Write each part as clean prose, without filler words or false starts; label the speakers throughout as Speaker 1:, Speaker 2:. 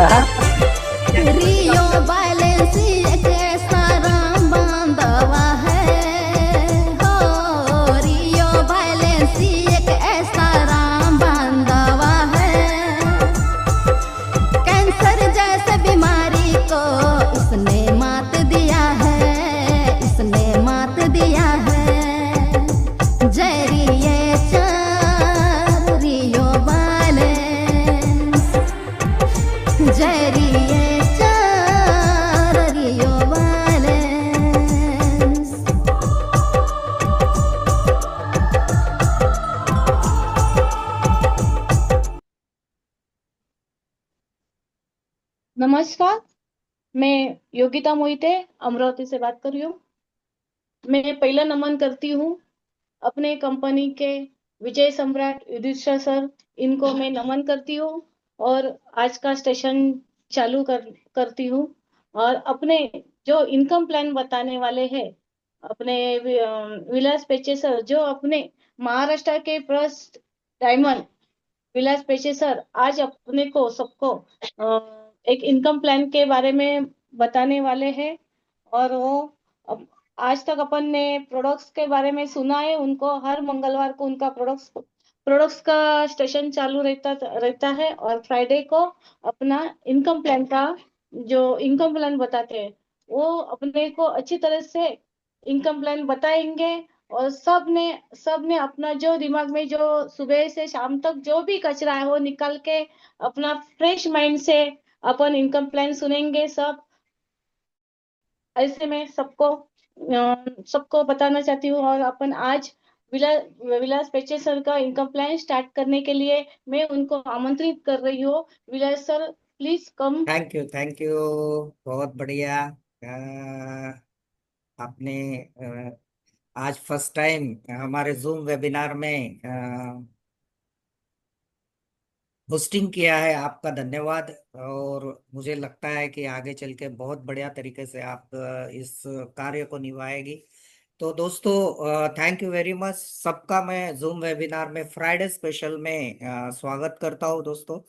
Speaker 1: रियो valency एक ऐसा राम बांधवा है हो। रियो बैलेंसी एक ऐसा राम बांधवा है। कैंसर जैसे बीमारी को इसने मात दिया है, इसने मात दिया है। जरिए चार रियो बैलेंस, जरिए चार रियो बैलेंस।
Speaker 2: नमस्कार। मैं योगिता मोहिते अमरावती से बात कर रही हूँ। मैं पहला नमन करती हूँ अपने कंपनी के विजय सम्राट युधिष्ठिर सर, इनको मैं नमन करती हूँ और आज का स्टेशन चालू करती हूँ। और अपने जो इनकम प्लान बताने वाले हैं अपने विलास पेचे सर, जो अपने महाराष्ट्र के फर्स्ट डायमंड विलास पेशे सर आज अपने को सबको एक इनकम प्लान के बारे में बताने वाले हैं। और वो अब आज तक अपन ने प्रोडक्ट्स के बारे में सुना है, उनको हर मंगलवार को उनका प्रोडक्ट्स का स्टेशन चालू रहता है और फ्राइडे को अपना इनकम प्लान का जो इनकम प्लान बताते हैं वो अपने को अच्छी तरह से इनकम प्लान बताएंगे। और सब ने अपना जो दिमाग में जो सुबह से शाम तक जो भी कचरा है वो निकाल के अपना फ्रेश माइंड से अपन इनकम प्लान सुनेंगे सब। ऐसे मैं सबको बताना चाहती हूँ। और अपन आज विलास पेचे सर का इनकम प्लान स्टार्ट करने के लिए मैं उनको आमंत्रित कर रही हूँ। Vilas sir, please come.
Speaker 3: Thank you, thank you. बहुत बढ़िया। आपने आज फर्स्ट टाइम हमारे जूम वेबिनार में होस्टिंग किया है, आपका धन्यवाद। और मुझे लगता है कि आगे चल के बहुत बढ़िया तरीके से आप इस कार्य को निभाएगी। तो दोस्तों, थैंक यू वेरी मच सबका। मैं जूम वेबिनार में फ्राइडे स्पेशल में स्वागत करता हूँ दोस्तों।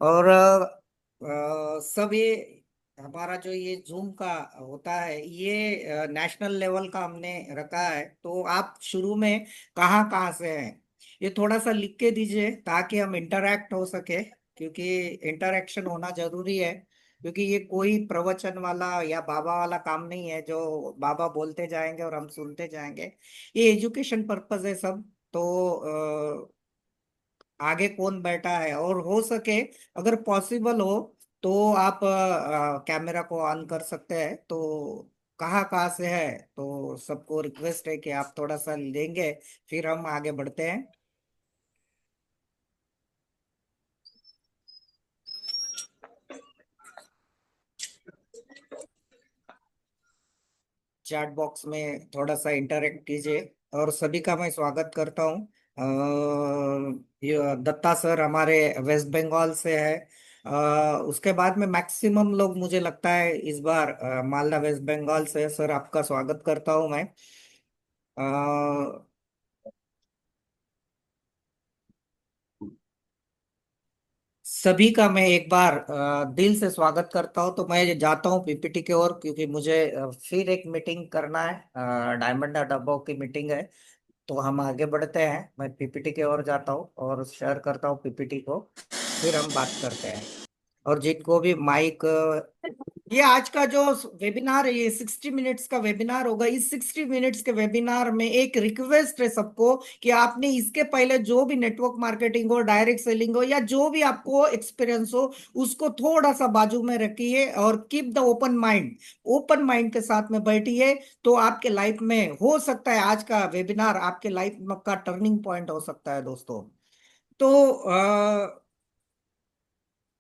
Speaker 3: और सब ये हमारा जो ये जूम का होता है ये नेशनल लेवल का हमने रखा है। तो आप शुरू में कहाँ कहाँ से हैं ये थोड़ा सा लिख के दीजिए ताकि हम इंटरैक्ट हो सके, क्योंकि इंटरैक्शन होना जरूरी है। क्योंकि ये कोई प्रवचन वाला या बाबा वाला काम नहीं है जो बाबा बोलते जाएंगे और हम सुनते जाएंगे। ये एजुकेशन पर्पस है सब। तो आगे कौन बैठा है और हो सके अगर पॉसिबल हो तो आप कैमरा को ऑन कर सकते हैं। तो कहाँ कहाँ से है, तो सबको रिक्वेस्ट है कि आप थोड़ा सा लेंगे, फिर हम आगे बढ़ते हैं। चैट बॉक्स में थोड़ा सा इंटरेक्ट कीजिए और सभी का मैं स्वागत करता हूँ। ये दत्ता सर हमारे वेस्ट बंगाल से है। उसके बाद में मैक्सिमम लोग मुझे लगता है इस बार मालदा वेस्ट बंगाल से है। सर आपका स्वागत करता हूँ मैं। सभी का मैं एक बार दिल से स्वागत करता हूं। तो मैं जाता हूं पीपीटी की ओर, क्योंकि मुझे फिर एक मीटिंग करना है, डायमंड डब्बो की मीटिंग है। तो हम आगे बढ़ते हैं, मैं पीपीटी की ओर जाता हूं और शेयर करता हूं पीपीटी को, फिर हम बात करते हैं। और जिनको भी माइक ये आज का जो वेबिनार है ये 60 मिनट्स का वेबिनार होगा। इस 60 मिनट्स के वेबिनार में एक रिक्वेस्ट है सबको कि आपने इसके पहले जो भी नेटवर्क मार्केटिंग हो, डायरेक्ट सेलिंग हो, या जो भी आपको एक्सपीरियंस हो उसको थोड़ा सा बाजू में रखिए और keep the open mind. Open mind के साथ में बैठिए, तो आपके लाइफ में हो सकता है आज का वेबिनार आपके लाइफ का टर्निंग पॉइंट हो सकता है दोस्तों। तो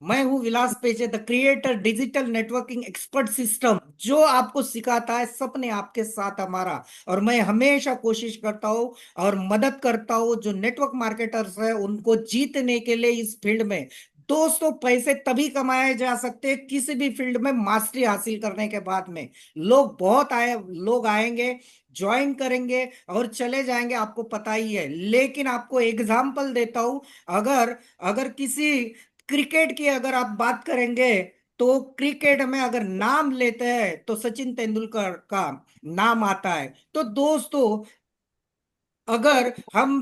Speaker 3: मैं हूं विलास पेजे, the creator digital networking expert system, जो आपको सिखाता है सपने आपके साथ हमारा। और मैं हमेशा कोशिश करता हूं और मदद करता हूं जो नेटवर्क मार्केटर्स है उनको जीतने के लिए इस फील्ड में। दोस्तों, पैसे तभी कमाए जा सकते हैं किसी भी फील्ड में मास्टरी हासिल करने के बाद में। लोग आएंगे, ज्वाइन करेंगे और चले जाएंगे, आपको पता ही है। लेकिन आपको एग्जाम्पल देता हूं, अगर अगर किसी क्रिकेट की अगर आप बात करेंगे तो क्रिकेट में अगर नाम लेते हैं तो सचिन तेंदुलकर का नाम आता है। तो दोस्तों अगर हम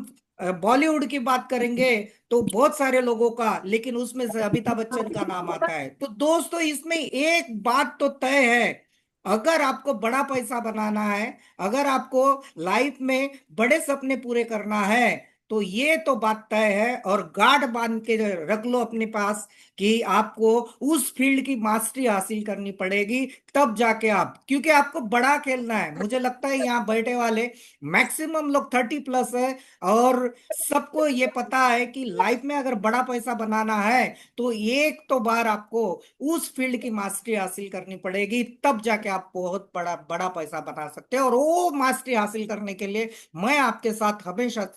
Speaker 3: बॉलीवुड की बात करेंगे तो बहुत सारे लोगों का, लेकिन उसमें से अमिताभ बच्चन का नाम आता है। तो दोस्तों इसमें एक बात तो तय है, अगर आपको बड़ा पैसा बनाना है, अगर आपको लाइफ में बड़े सपने पूरे करना है, तो ये तो बात तय है और गांठ बांध के रख लो अपने पास कि आपको उस फील्ड की मास्टरी हासिल करनी पड़ेगी, तब जाके आप, क्योंकि आपको बड़ा खेलना है। मुझे लगता है यहाँ बैठे वाले मैक्सिमम लोग 30+ है और सबको ये पता है कि लाइफ में अगर बड़ा पैसा बनाना है तो एक तो बार आपको उस फील्ड की मास्टरी हासिल करनी पड़ेगी, तब जाके आप बहुत बड़ा बड़ा पैसा बना सकते हैं। और वो मास्टरी हासिल करने के लिए मैं आपके साथ हमेशा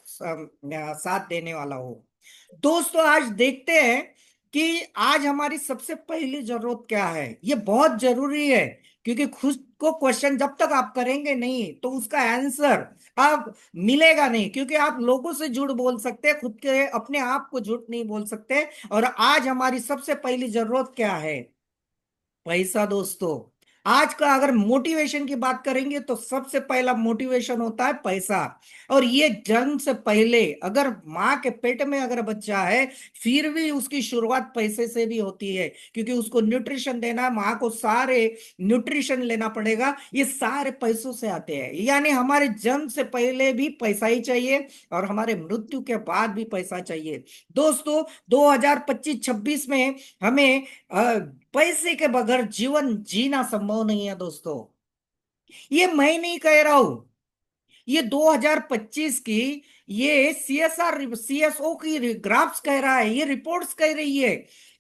Speaker 3: साथ देने वाला हूँ। दोस्तों आज देखते हैं कि आज हमारी सबसे पहली जरूरत क्या है। ये बहुत जरूरी है, क्योंकि खुद को क्वेश्चन जब तक आप करेंगे नहीं तो उसका आंसर आप मिलेगा नहीं, क्योंकि आप लोगों से झूठ बोल सकते हैं, खुद के अपने आप को झूठ नहीं बोल सकते। और आज हमारी सबसे पहली जरूरत क्या है? पैसा। दोस्तों आज का अगर मोटिवेशन की बात करेंगे तो सबसे पहला मोटिवेशन होता है पैसा। और ये जन्म से पहले अगर माँ के पेट में अगर बच्चा है, फिर भी उसकी शुरुआत पैसे से भी होती है, क्योंकि उसको न्यूट्रिशन देना है, माँ को सारे न्यूट्रिशन लेना पड़ेगा, ये सारे पैसों से आते हैं। यानी हमारे जन्म से पहले भी पैसा ही चाहिए और हमारे मृत्यु के बाद भी पैसा चाहिए। दोस्तों 2025-26 में हमें पैसे के बगैर जीवन जीना संभव नहीं है। दोस्तों ये मैं नहीं कह रहा हूं, ये 2025 की ये सीएसओ की ग्राफ्स कह रहा है, ये रिपोर्ट्स कह रही है।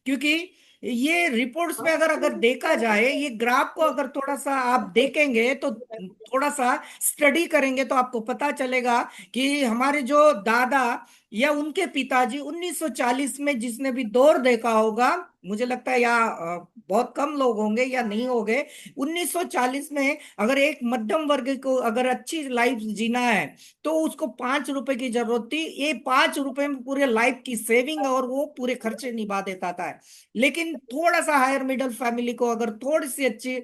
Speaker 3: क्योंकि ये रिपोर्ट्स में अगर अगर देखा जाए, ये ग्राफ को अगर थोड़ा सा आप देखेंगे तो थोड़ा सा स्टडी करेंगे तो आपको पता चलेगा कि हमारे जो दादा या उनके पिताजी 1940 में, जिसने भी दौर देखा होगा, मुझे लगता है या बहुत कम लोग होंगे या नहीं होंगे, 1940 में अगर एक मध्यम वर्ग को अगर अच्छी लाइफ जीना है तो उसको 5 रुपए की जरूरत थी। ये 5 रुपए में पूरे लाइफ की सेविंग और वो पूरे खर्चे निभा देता था। लेकिन थोड़ा सा हायर मिडिल फैमिली को अगर थोड़ी सी अच्छी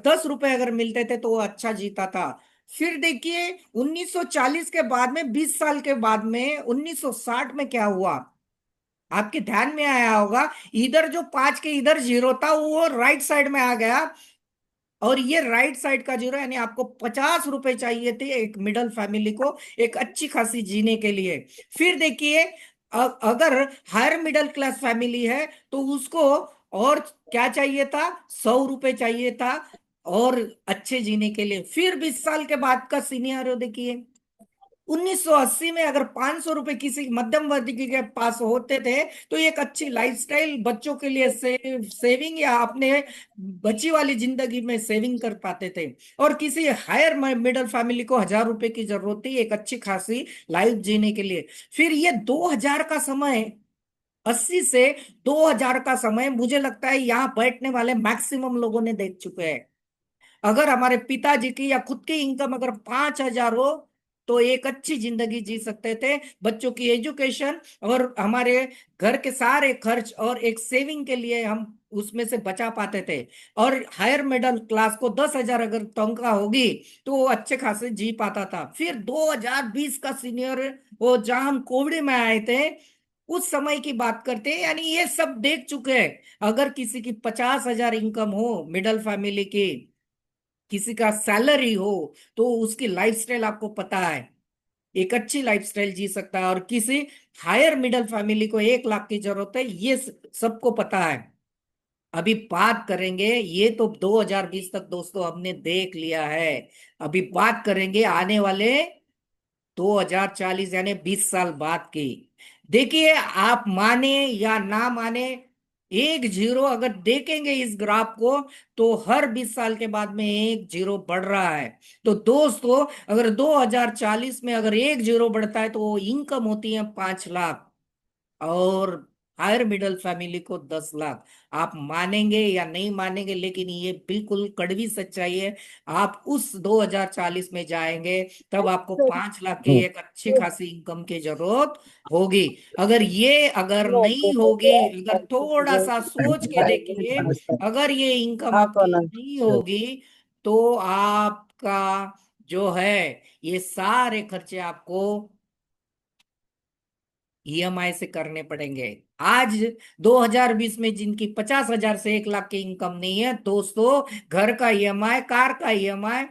Speaker 3: 10 रुपए अगर मिलते थे तो वो अच्छा जीता था। फिर देखिए 1940 के बाद में, 20 साल के बाद में 1960 में क्या हुआ, आपके ध्यान में आया होगा, इधर जो 5 के इधर जीरो था वो राइट साइड में आ गया। और ये राइट साइड का जीरो, यानी आपको 50 रुपए चाहिए थे एक मिडिल फैमिली को एक अच्छी खासी जीने के लिए। फिर देखिए अगर हायर मिडिल क्लास फैमिली है तो उसको और क्या चाहिए था, 100 रुपए चाहिए था और अच्छे जीने के लिए। फिर 20 साल के बाद का सीनियर देखिए, 1980 में अगर 500 रुपए किसी मध्यम वर्ग के पास होते थे तो एक अच्छी लाइफस्टाइल बच्चों के लिए सेविंग या अपने बची वाली जिंदगी में सेविंग कर पाते थे। और किसी हायर मिडिल फैमिली को 1000 रुपए की जरूरत थी एक अच्छी खासी लाइफ जीने के लिए। फिर ये 2000 का समय, 80 से 2000 का समय, मुझे लगता है यहाँ बैठने वाले मैक्सिमम लोगों ने देख चुके हैं। अगर हमारे पिताजी की या खुद की इनकम अगर 5,000 हो तो एक अच्छी जिंदगी जी सकते थे, बच्चों की एजुकेशन और हमारे घर के सारे खर्च और एक सेविंग के लिए हम उसमें से बचा पाते थे। और हायर मिडिल क्लास को 10,000 अगर तनख्वाह होगी तो वो अच्छे खासे जी पाता था। फिर 2020 का सीनियर, वो जहां हम कोविड में आए थे उस समय की बात करते हैं, यानी ये सब देख चुके हैं। अगर किसी की 50,000 इनकम हो मिडिल फैमिली की, किसी का सैलरी हो, तो उसकी लाइफस्टाइल आपको पता है, एक अच्छी लाइफस्टाइल जी सकता है। और किसी हायर मिडिल फैमिली को 1 लाख की जरूरत है, ये सबको पता है। अभी बात करेंगे, ये तो 2020 तक दोस्तों हमने देख लिया है, अभी बात करेंगे आने वाले 2040 यानी 20 साल बाद की। देखिए आप माने या ना माने, एक जीरो अगर देखेंगे इस ग्राफ को तो हर 20 साल के बाद में एक जीरो बढ़ रहा है। तो दोस्तों अगर 2040 में अगर एक जीरो बढ़ता है तो वो इनकम होती है 5 लाख। और हायर मिडिल फैमिली को 10 लाख। आप मानेंगे या नहीं मानेंगे, लेकिन ये बिल्कुल कड़वी सच्चाई है। आप उस 2040 में जाएंगे तब आपको 5 लाख की एक अच्छी खासी इनकम की जरूरत होगी। अगर नहीं होगी, अगर थोड़ा सा सोच के देखिए, अगर ये इनकम आपकी नहीं होगी, तो आपका जो है ये सारे खर्चे आपको ईएमआई से करने पड़ेंगे। आज 2020 में जिनकी 50,000 से 1 लाख की इनकम नहीं है दोस्तों, घर का ईएमआई, कार का ईएमआई,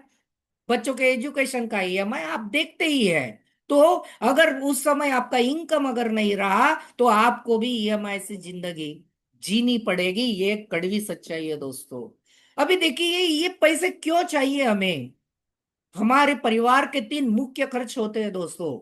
Speaker 3: बच्चों के एजुकेशन का ईएमआई आप देखते ही है। तो अगर उस समय आपका इनकम अगर नहीं रहा, तो आपको भी ईएमआई से जिंदगी जीनी पड़ेगी। ये एक कड़वी सच्चाई है दोस्तों। अभी देखिए, ये पैसे क्यों चाहिए हमें? हमारे परिवार के 3 मुख्य खर्च होते हैं दोस्तों,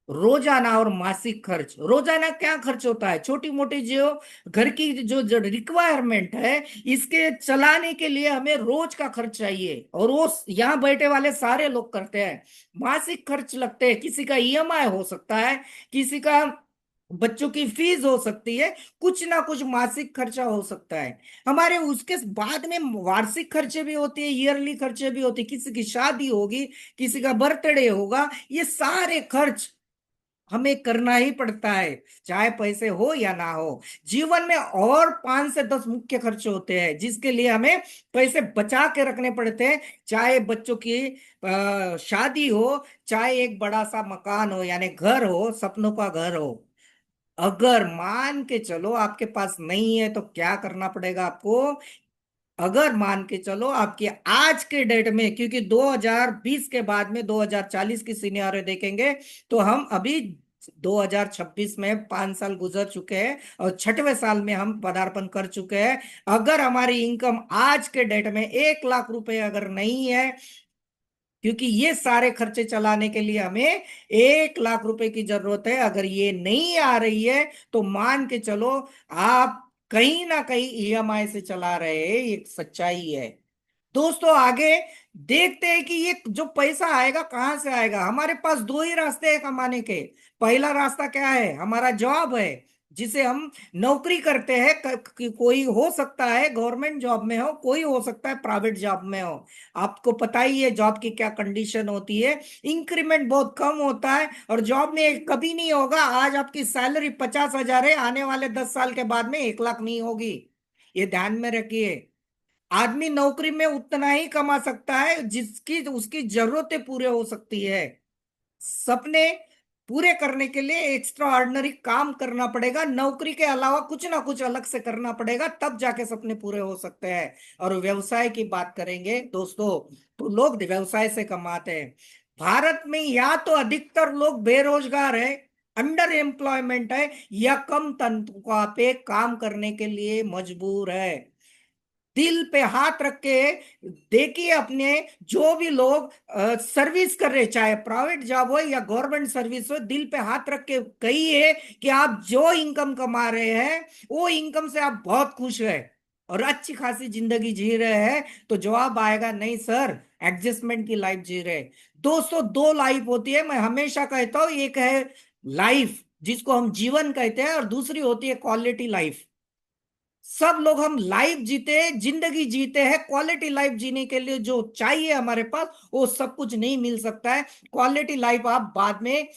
Speaker 3: रोजाना और मासिक खर्च। रोजाना क्या खर्च होता है? छोटी मोटी जो घर की जो रिक्वायरमेंट है, इसके चलाने के लिए हमें रोज का खर्च चाहिए, और वो यहाँ बैठे वाले सारे लोग करते हैं। मासिक खर्च लगते हैं, किसी का ईएमआई हो सकता है, किसी का बच्चों की फीस हो सकती है, कुछ ना कुछ मासिक खर्चा हो सकता है। हमारे उसके बाद में वार्षिक खर्चे भी होती है, ईयरली खर्चे भी होती है, किसी की शादी होगी, किसी का बर्थडे होगा, ये सारे खर्च हमें करना ही पड़ता है, चाहे पैसे हो या ना हो। जीवन में और 5 से 10 मुख्य खर्च होते हैं जिसके लिए हमें पैसे बचा के रखने पड़ते हैं, चाहे बच्चों की शादी हो, चाहे एक बड़ा सा मकान हो, यानी घर हो, सपनों का घर हो। अगर मान के चलो आपके पास नहीं है, तो क्या करना पड़ेगा आपको? अगर मान के चलो आपकी आज के डेट में, क्योंकि 2020 के बाद में 2040 की सिनेरियो देखेंगे, तो हम अभी 2026 में 5 साल गुजर चुके हैं और 6वें साल में हम पदार्पण कर चुके हैं। अगर हमारी इनकम आज के डेट में 1 लाख रुपए अगर नहीं है, क्योंकि ये सारे खर्चे चलाने के लिए हमें 1 लाख रुपए की जरूरत है, अगर ये नहीं आ रही है, तो मान के चलो आप कहीं ना कहीं ईएमआई से चला रहे हैं। ये सच्चाई है दोस्तों। आगे देखते हैं कि ये जो पैसा आएगा कहां से आएगा। हमारे पास 2 ही रास्ते हैं कमाने के। पहला रास्ता क्या है? हमारा जॉब है, जिसे हम नौकरी करते हैं। कोई हो सकता है गवर्नमेंट जॉब में हो, कोई हो सकता है प्राइवेट जॉब में हो। आपको पता ही है जॉब की क्या कंडीशन होती है। इंक्रीमेंट बहुत कम होता है, और जॉब में कभी नहीं होगा आज आपकी सैलरी 50,000 है, आने वाले 10 साल के बाद में 1 लाख नहीं होगी। ये ध्यान में रखिए। आदमी नौकरी में उतना ही कमा सकता है जिसकी उसकी जरूरतें पूरे हो सकती है। सपने पूरे करने के लिए एक्स्ट्रा ऑर्डिनरी काम करना पड़ेगा, नौकरी के अलावा कुछ ना कुछ अलग से करना पड़ेगा, तब जाके सपने पूरे हो सकते हैं। और व्यवसाय की बात करेंगे दोस्तों, तो लोग व्यवसाय से कमाते हैं। भारत में या तो अधिकतर लोग बेरोजगार है, अंडर एम्प्लॉयमेंट है, या कम तनख्वाह पे काम करने के लिए मजबूर है। दिल पे हाथ रख के देखिए अपने, जो भी लोग सर्विस कर रहे, चाहे प्राइवेट जॉब हो या गवर्नमेंट सर्विस हो, दिल पे हाथ रख के कहिए कि आप जो इनकम कमा रहे हैं, वो इनकम से आप बहुत खुश है और अच्छी खासी जिंदगी जी रहे हैं। तो जवाब आएगा, नहीं सर, एडजस्टमेंट की लाइफ जी रहे। दोस्तों, 2 लाइफ होती है, मैं हमेशा कहता हूं। एक है लाइफ जिसको हम जीवन कहते हैं, और दूसरी होती है क्वालिटी लाइफ। सब लोग हम लाइफ जीते हैं, जिंदगी जीते हैं। क्वालिटी लाइफ जीने के लिए जो चाहिए हमारे पास, वो सब कुछ नहीं मिल सकता है। क्वालिटी लाइफ आप बाद में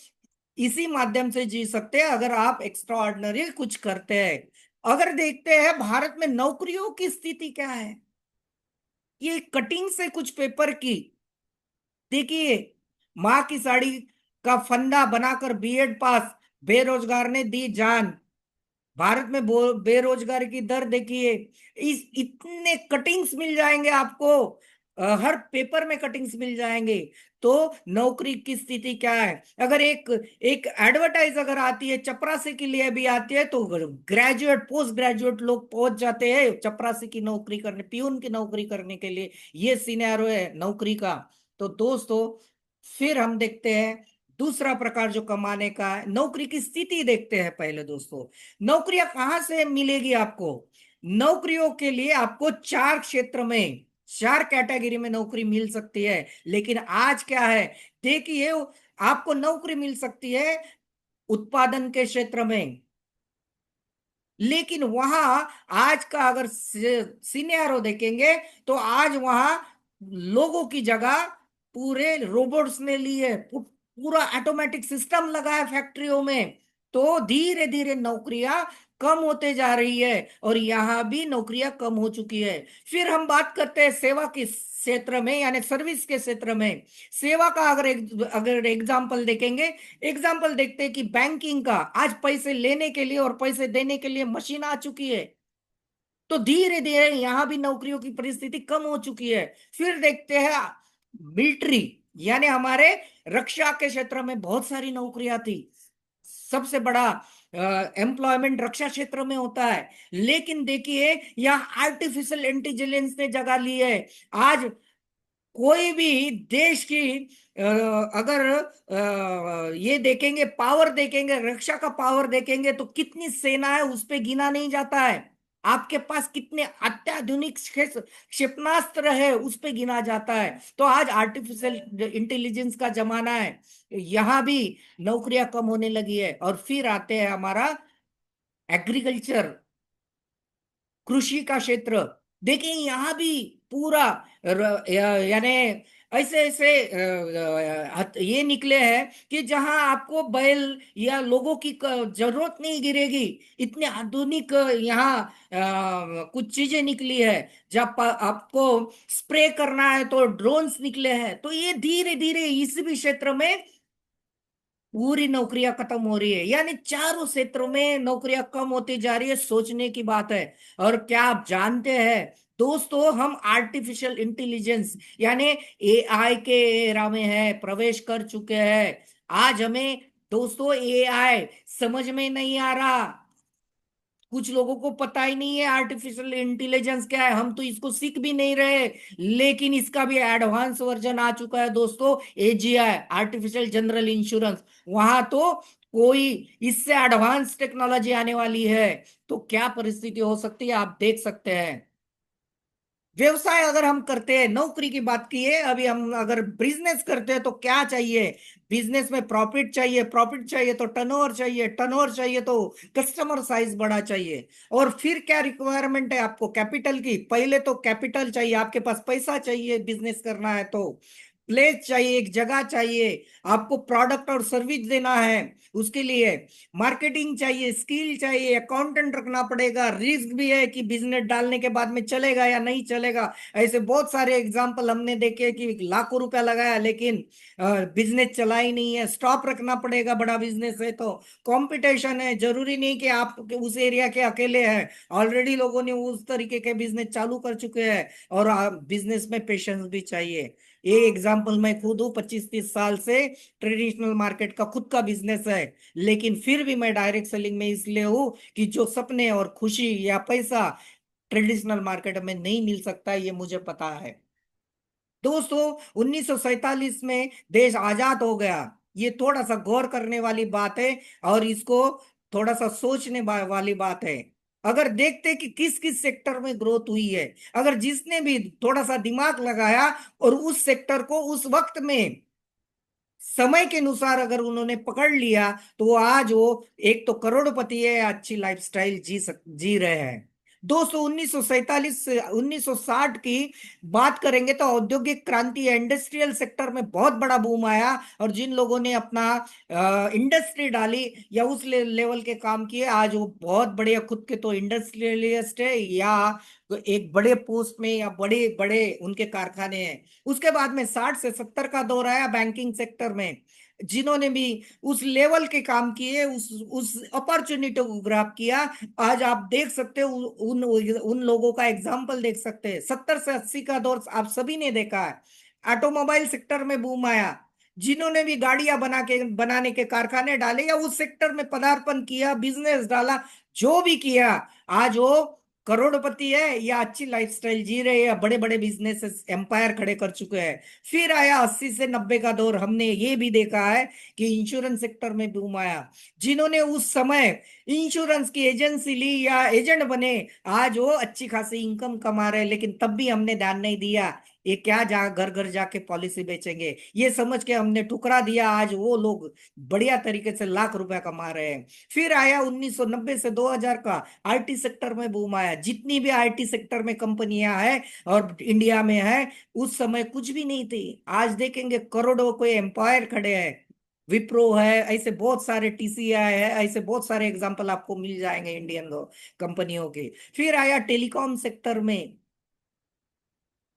Speaker 3: इसी माध्यम से जी सकते हैं, अगर आप एक्स्ट्रा ऑर्डिनरी कुछ करते हैं। अगर देखते हैं भारत में नौकरियों की स्थिति क्या है, ये कटिंग से कुछ पेपर की देखिए। माँ की साड़ी का फंदा बनाकर बीएड पास बेरोजगार ने दी जान। भारत में बेरोजगारी की दर देखिए। इस इतने कटिंग्स मिल जाएंगे आपको, हर पेपर में कटिंग्स मिल जाएंगे। तो नौकरी की स्थिति क्या है? अगर एक एक एडवर्टाइज अगर आती है चपरासी के लिए भी आती है, तो ग्रेजुएट पोस्ट ग्रेजुएट लोग पहुंच जाते हैं चपरासी की नौकरी करने, पियून की नौकरी करने के लिए। ये सिनेरियो है नौकरी का। तो दोस्तों, फिर हम देखते हैं दूसरा प्रकार जो कमाने का है। नौकरी की स्थिति देखते हैं पहले दोस्तों। नौकरियां कहां से मिलेगी आपको? नौकरियों के लिए आपको 4 क्षेत्र में, 4 कैटेगरी में नौकरी मिल सकती है। लेकिन आज क्या है, देखिए, आपको नौकरी मिल सकती है उत्पादन के क्षेत्र में, लेकिन वहां आज का अगर सीनियरो देखेंगे तो आज वहां लोगों की जगह पूरे रोबोट्स ने ली है, पूरा ऑटोमेटिक सिस्टम लगा है फैक्ट्रियों में। तो धीरे धीरे नौकरियां कम होते जा रही है और यहाँ भी नौकरियां कम हो चुकी है। फिर हम बात करते हैं सेवा के क्षेत्र में, यानी सर्विस के क्षेत्र में। सेवा का अगर एग्जाम्पल देखेंगे, एग्जाम्पल देखते हैं कि बैंकिंग का आज पैसे लेने के लिए और पैसे देने के लिए मशीन आ चुकी है। तो धीरे धीरे यहां भी नौकरियों की परिस्थिति कम हो चुकी है। फिर देखते हैं मिलिट्री, यानी हमारे रक्षा के क्षेत्र में बहुत सारी नौकरियां थी। सबसे बड़ा एम्प्लॉयमेंट रक्षा क्षेत्र में होता है। लेकिन देखिए यहाँ आर्टिफिशियल इंटेलिजेंस ने जगह ली है। आज कोई भी देश की अगर ये देखेंगे, पावर देखेंगे, रक्षा का पावर देखेंगे, तो कितनी सेना है उस पे गिना नहीं जाता है। आपके पास कितने अत्याधुनिक क्षेपणास्त्र है उस पे गिना जाता है। तो आज आर्टिफिशियल इंटेलिजेंस का जमाना है, यहां भी नौकरियां कम होने लगी है। और फिर आते हैं हमारा एग्रीकल्चर, कृषि का क्षेत्र। देखिए यहाँ भी पूरा यानी ऐसे ऐसे ये निकले हैं कि जहां आपको बैल या लोगों की जरूरत नहीं गिरेगी, इतने आधुनिक यहाँ कुछ चीजें निकली है। जब आपको स्प्रे करना है तो ड्रोन्स निकले हैं। तो ये धीरे धीरे इस भी क्षेत्र में पूरी नौकरियां खत्म हो रही है, यानी चारों क्षेत्रों में नौकरियां कम होती जा रही है। सोचने की बात है। और क्या आप जानते हैं दोस्तों, हम आर्टिफिशियल इंटेलिजेंस यानी एआई के एरा में है, प्रवेश कर चुके हैं। आज हमें दोस्तों एआई समझ में नहीं आ रहा। कुछ लोगों को पता ही नहीं है आर्टिफिशियल इंटेलिजेंस क्या है, हम तो इसको सीख भी नहीं रहे। लेकिन इसका भी एडवांस वर्जन आ चुका है दोस्तों, एजीआई, आर्टिफिशियल जनरल इंश्योरेंस। वहां तो कोई इससे एडवांस टेक्नोलॉजी आने वाली है। तो क्या परिस्थिति हो सकती है आप देख सकते हैं। व्यवसाय अगर हम करते हैं, नौकरी की बात की है, अभी हम अगर बिजनेस करते हैं तो क्या चाहिए। बिजनेस में प्रॉफिट चाहिए, प्रॉफिट चाहिए तो टर्नओवर चाहिए, टर्नओवर चाहिए तो कस्टमर साइज बड़ा चाहिए। और फिर क्या रिक्वायरमेंट है आपको कैपिटल की। पहले तो कैपिटल चाहिए, आपके पास पैसा चाहिए बिजनेस करना है तो। प्लेस चाहिए, एक जगह चाहिए, आपको प्रोडक्ट और सर्विस देना है उसके लिए। मार्केटिंग चाहिए, स्किल चाहिए, अकाउंटेंट रखना पड़ेगा, रिस्क भी है कि बिजनेस डालने के बाद में चलेगा या नहीं चलेगा। ऐसे बहुत सारे एग्जांपल हमने देखे कि लाखों रुपया लगाया लेकिन बिजनेस चला ही नहीं है। स्टॉप रखना पड़ेगा, बड़ा बिजनेस है तो। कंपटीशन है, जरूरी नहीं कि आप उस एरिया के अकेले हैं, ऑलरेडी लोगों ने उस तरीके के बिजनेस चालू कर चुके हैं। और बिजनेस में पेशेंस भी चाहिए। ये एग्जाम्पल मैं खुद हूँ, 25-30 साल से ट्रेडिशनल मार्केट का खुद का बिजनेस है। लेकिन फिर भी मैं डायरेक्ट सेलिंग में इसलिए हूँ कि जो सपने और खुशी या पैसा ट्रेडिशनल मार्केट में नहीं मिल सकता, ये मुझे पता है। दोस्तों 1947 में देश आजाद हो गया, ये थोड़ा सा गौर करने वाली बात है। और इसको थोड़ा सा सोचने वाली बात है। अगर देखते कि किस किस सेक्टर में ग्रोथ हुई है, अगर जिसने भी थोड़ा सा दिमाग लगाया और उस सेक्टर को उस वक्त में समय के अनुसार अगर उन्होंने पकड़ लिया, तो वो आज वो एक तो करोड़पति है, अच्छी लाइफस्टाइल जी रहे हैं। दोस्तों 1947 से 1960 की बात करेंगे तो औद्योगिक क्रांति या इंडस्ट्रियल सेक्टर में बहुत बड़ा बूम आया। और जिन लोगों ने अपना इंडस्ट्री डाली या उस लेवल के काम किए, आज वो बहुत बढ़िया खुद के तो इंडस्ट्रियलिस्ट है या एक बड़े पोस्ट में या बड़े बड़े उनके कारखाने हैं। उसके बाद में 60 से 70 का दौर आया बैंकिंग सेक्टर में। जिन्होंने भी उस लेवल के काम किए, उस अपॉर्चुनिटी को ग्रैब किया, आज आप देख सकते हो उन उन लोगों का एग्जाम्पल देख सकते हैं। 70 से 80 का दौर आप सभी ने देखा है। ऑटोमोबाइल सेक्टर में बूम आया, जिन्होंने भी गाड़ियां बनाने के कारखाने डाले या उस सेक्टर में पदार्पण किया, बिजनेस डाला, जो भी किया, आज वो करोड़पति है या अच्छी लाइफस्टाइल जी रहे हैं या बड़े बड़े बिजनेस एम्पायर खड़े कर चुके हैं। फिर आया 80 से 90 का दौर, हमने ये भी देखा है कि इंश्योरेंस सेक्टर में बूम आया। जिन्होंने उस समय इंश्योरेंस की एजेंसी ली या एजेंट बने, आज वो अच्छी खासी इनकम कमा रहे हैं। लेकिन तब भी हमने ध्यान नहीं दिया ये क्या जा घर घर जाके पॉलिसी बेचेंगे, ये समझ के हमने ठुकरा दिया। आज वो लोग बढ़िया तरीके से लाख रुपया कमा रहे हैं। फिर आया 1990 से 2000 का आईटी सेक्टर में बूम आया। जितनी भी आईटी सेक्टर में कंपनियां हैं और इंडिया में है, उस समय कुछ भी नहीं थी। आज देखेंगे करोड़ों कोई एम्पायर खड़े हैं, विप्रो है, ऐसे बहुत सारे टीसीआई है, ऐसे बहुत सारे एग्जांपल आपको मिल जाएंगे इंडियन कंपनियों के। फिर आया टेलीकॉम सेक्टर में।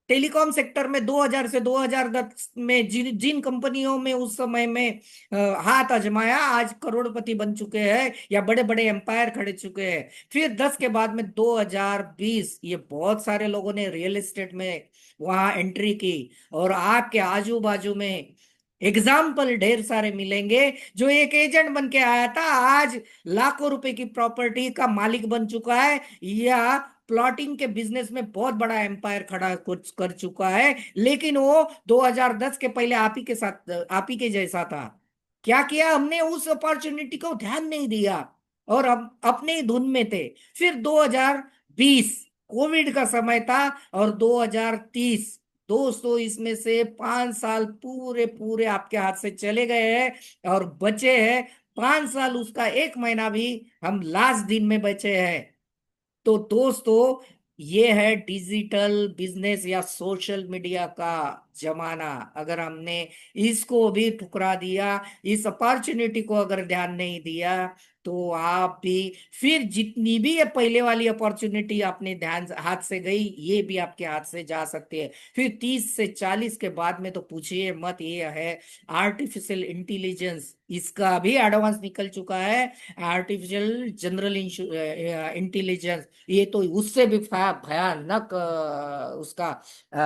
Speaker 3: टेलीकॉम सेक्टर में 2000 से 2010 में जिन जिन कंपनियों में उस समय में हाथ आजमाया, आज करोड़पति बन चुके हैं या बड़े बड़े एम्पायर खड़े चुके हैं। फिर 10 के बाद में 2020, ये बहुत सारे लोगों ने रियल एस्टेट में वहां एंट्री की। और आपके आजू बाजू में एग्जाम्पल ढेर सारे मिलेंगे। जो एक एजेंट बन के आया था, आज लाखों रुपए की प्रॉपर्टी का मालिक बन चुका है, या प्लॉटिंग के बिजनेस में बहुत बड़ा एम्पायर खड़ा कुछ कर चुका है। लेकिन वो 2010 के पहले आप ही के साथ, आप ही के जैसा था। क्या किया हमने, उस अपॉर्चुनिटी को ध्यान नहीं दिया और अब अपने ही धुन में थे। फिर 2020 कोविड का समय था, और 2030, दोस्तों इसमें से 5 साल पूरे पूरे आपके हाथ से चले गए हैं और बचे हैं 5 साल, उसका 1 महीना भी हम लास्ट दिन में बचे हैं। तो दोस्तों, ये है डिजिटल बिजनेस या सोशल मीडिया का जमाना। अगर हमने इसको भी ठुकरा दिया, इस अपॉर्चुनिटी को अगर ध्यान नहीं दिया, तो आप भी, फिर जितनी भी ये पहले वाली अपॉर्चुनिटी आपने ध्यान हाथ से गई, ये भी आपके हाथ से जा सकती है। फिर 30 से 40 के बाद में तो पूछिए मत। ये है आर्टिफिशियल इंटेलिजेंस, इसका भी एडवांस निकल चुका है। आर्टिफिशियल जनरल इंटेलिजेंस, ये तो उससे भी भयानक उसका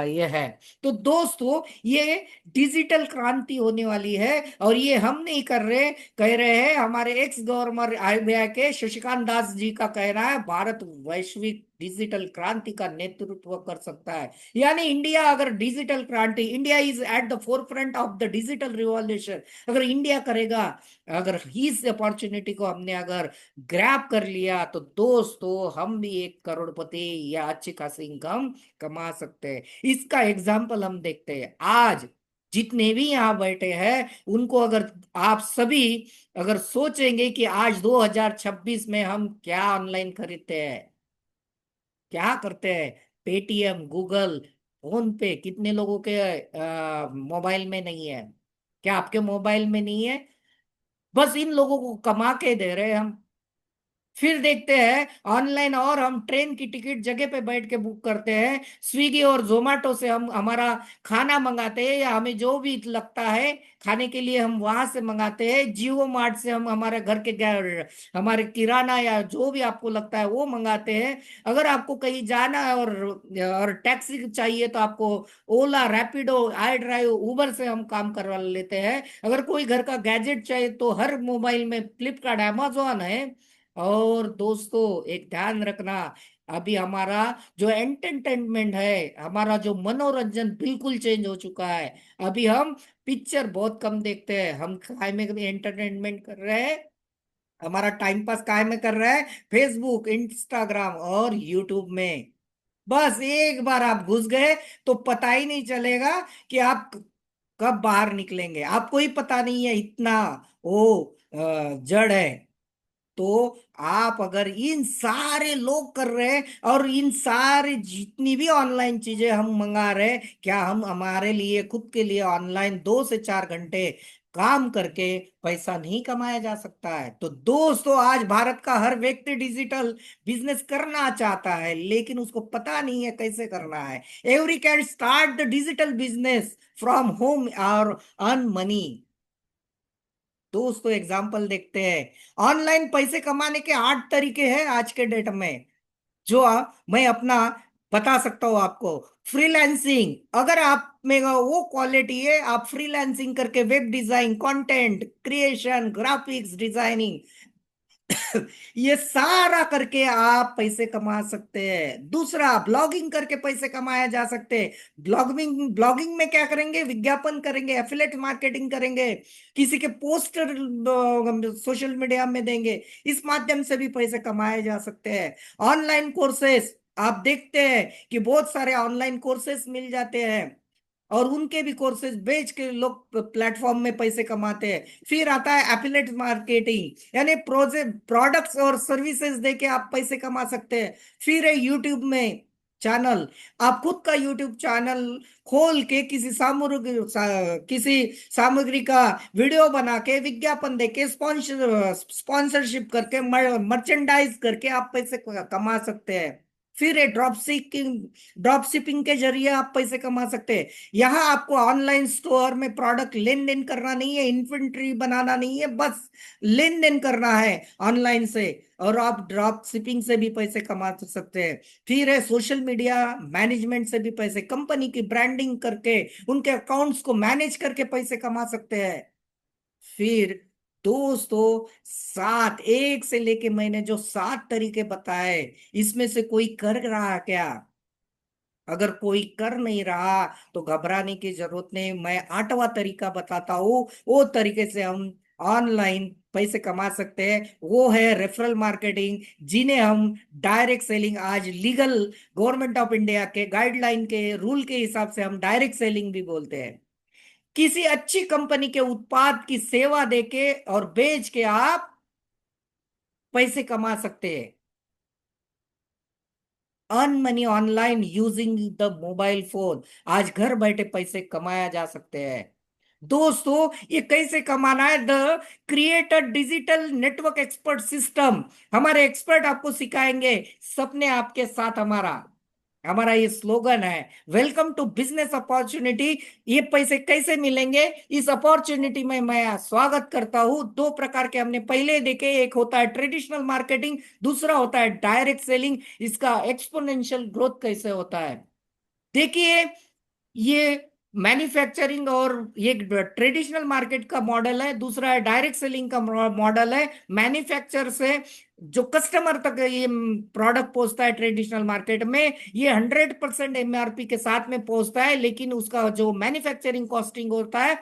Speaker 3: ये है। तो दोस्तों, ये डिजिटल क्रांति होने वाली है, और ये हम नहीं कर रहे, कह रहे हैं हमारे एक्स गवर्नर आरबीआई के शशिकांत दास जी का कहना है, भारत वैश्विक डिजिटल क्रांति का नेतृत्व कर सकता है। यानी इंडिया अगर डिजिटल क्रांति, India is at the forefront of the digital revolution, अगर इंडिया करेगा, अगर इस अपॉर्चुनिटी को हमने अगर ग्रैब कर लिया, तो दोस्तों हम भी 1 करोड़पति या अच्छी खासी इनकम कमा सकते हैं। इसका एग्जाम्पल हम देखते हैं। आज जितने भी यहाँ बैठे हैं, उनको अगर आप सभी अगर सोचेंगे कि आज 2026 में हम क्या ऑनलाइन खरीदते हैं, क्या करते हैं, पेटीएम, गूगल, फोन पे, कितने लोगों के मोबाइल में नहीं है? क्या आपके मोबाइल में नहीं है? बस इन लोगों को कमा के दे रहे हैं हम। फिर देखते हैं ऑनलाइन, और हम ट्रेन की टिकट जगह पे बैठ के बुक करते हैं। स्विगी और जोमेटो से हम हमारा खाना मंगाते हैं, या हमें जो भी लगता है खाने के लिए हम वहां से मंगाते हैं। जियो मार्ट से हम हमारे घर के हमारे किराना या जो भी आपको लगता है वो मंगाते हैं। अगर आपको कहीं जाना है और टैक्सी चाहिए, तो आपको ओला, रैपिडो, आई ड्राइव, उबर से हम काम करवा लेते हैं। अगर कोई घर का गैजेट चाहिए, तो हर मोबाइल में फ्लिपकार्ट, amazon है। और दोस्तों, एक ध्यान रखना, अभी हमारा जो एंटरटेनमेंट है, हमारा जो मनोरंजन बिल्कुल चेंज हो चुका है। अभी हम पिक्चर बहुत कम देखते हैं, हम काय में भी एंटरटेनमेंट कर रहे हैं, हमारा टाइम पास काय में कर रहा है, फेसबुक, इंस्टाग्राम और यूट्यूब में। बस एक बार आप घुस गए, तो पता ही नहीं चलेगा कि आप कब बाहर निकलेंगे, आपको ही पता नहीं है, इतना वो जड़ है। तो आप अगर इन सारे लोग कर रहे हैं, और इन सारे जितनी भी ऑनलाइन चीजें हम मंगा रहे हैं, क्या हम हमारे लिए, खुद के लिए ऑनलाइन 2 से 4 घंटे काम करके पैसा नहीं कमाया जा सकता है? तो दोस्तों, आज भारत का हर व्यक्ति डिजिटल बिजनेस करना चाहता है, लेकिन उसको पता नहीं है कैसे करना है। Every can start the digital business from home और अर्न मनी। दोस्तों, एग्जाम्पल देखते हैं। ऑनलाइन पैसे कमाने के 8 तरीके हैं आज के डेट में, जो मैं अपना बता सकता हूँ आपको। फ्रीलांसिंग, अगर आप में वो क्वालिटी है, आप फ्रीलांसिंग करके web design, content creation, graphics designing, ये सारा करके आप पैसे कमा सकते हैं। दूसरा, ब्लॉगिंग करके पैसे कमाया जा सकते हैं। ब्लॉगिंग ब्लॉगिंग में क्या करेंगे, विज्ञापन करेंगे, एफिलेट मार्केटिंग करेंगे, किसी के पोस्टर सोशल मीडिया में देंगे, इस माध्यम से भी पैसे कमाए जा सकते हैं। ऑनलाइन कोर्सेस, आप देखते हैं कि बहुत सारे ऑनलाइन कोर्सेज मिल जाते हैं और उनके भी कोर्सेज बेच के लोग प्लेटफॉर्म में पैसे कमाते हैं। फिर आता है एफिलिएट मार्केटिंग, यानी प्रोजेक्ट प्रोडक्ट्स और सर्विसेज देके आप पैसे कमा सकते हैं। फिर है यूट्यूब में चैनल, आप खुद का यूट्यूब चैनल खोल के किसी सामग्री का वीडियो बना के विज्ञापन देके स्पॉन्सरशिप करके मर्चेंडाइज करके आप पैसे कमा सकते हैं। फिर है ड्रॉप शिपिंग के जरिए आप पैसे कमा सकते हैं। यहाँ आपको ऑनलाइन स्टोर में प्रोडक्ट लेन देन करना नहीं है, इन्वेंट्री बनाना नहीं है, बस लेन देन करना है ऑनलाइन से, और आप ड्रॉप शिपिंग से भी पैसे कमा सकते हैं। फिर है सोशल मीडिया मैनेजमेंट से भी पैसे, कंपनी की ब्रांडिंग करके उनके अकाउंट्स को मैनेज करके पैसे कमा सकते हैं। फिर दोस्तों, सात, एक से लेके मैंने जो 7 तरीके बताए, इसमें से कोई कर रहा क्या? अगर कोई कर नहीं रहा तो घबराने की जरूरत नहीं, मैं 8वां तरीका बताता हूँ। वो तरीके से हम ऑनलाइन पैसे कमा सकते हैं, वो है रेफरल मार्केटिंग, जिन्हें हम डायरेक्ट सेलिंग, आज लीगल गवर्नमेंट ऑफ इंडिया के गाइडलाइन के रूल के हिसाब से हम डायरेक्ट सेलिंग भी बोलते हैं। किसी अच्छी कंपनी के उत्पाद की सेवा देके और बेच के आप पैसे कमा सकते हैं। Earn money online using the mobile phone, आज घर बैठे पैसे कमाया जा सकते हैं। दोस्तों, ये कैसे कमाना है? The create a digital network expert system, हमारे एक्सपर्ट आपको सिखाएंगे। सपने आपके साथ, हमारा हमारा ये स्लोगन है, वेलकम टू बिजनेस अपॉर्चुनिटी। ये पैसे कैसे मिलेंगे, इस अपॉर्चुनिटी में मैं स्वागत करता हूं। 2 प्रकार के हमने पहले देखे, एक होता है ट्रेडिशनल मार्केटिंग, दूसरा होता है डायरेक्ट सेलिंग। इसका एक्सपोनेंशियल ग्रोथ कैसे होता है, देखिए। ये मैन्युफैक्चरिंग और ये ट्रेडिशनल मार्केट का मॉडल है, दूसरा है डायरेक्ट सेलिंग का मॉडल है। मैन्युफैक्चर से जो कस्टमर तक ये प्रोडक्ट पहुंचता है ट्रेडिशनल मार्केट में, ये 100% एमआरपी के साथ में पहुंचता है, लेकिन उसका जो मैन्युफैक्चरिंग कॉस्टिंग होता है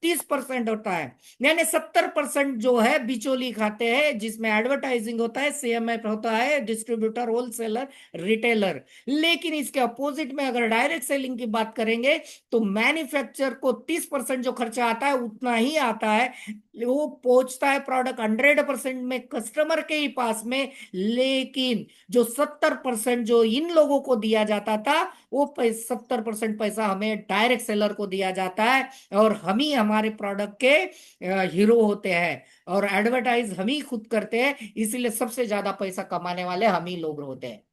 Speaker 3: 30% होता है। यानी 70% जो है बिचौली खाते हैं, जिसमें एडवर्टाइजिंग होता है, सीएमएफ होता है, डिस्ट्रीब्यूटर, होलसेलर, रिटेलर। लेकिन इसके अपोजिट में अगर डायरेक्ट सेलिंग की बात करेंगे तो मैन्युफैक्चर को 30% जो खर्चा आता है उतना ही आता है, वो पहुंचता है प्रोडक्ट 100% में कस्टमर के ही पास में। लेकिन जो 70% जो इन लोगों को दिया जाता था, वो 70% पैसा हमें डायरेक्ट सेलर को दिया जाता है, और हम ही हमारे प्रोडक्ट के हीरो होते हैं, और एडवर्टाइज हम ही खुद करते हैं, इसीलिए सबसे ज्यादा पैसा कमाने वाले हम ही लोग होते हैं।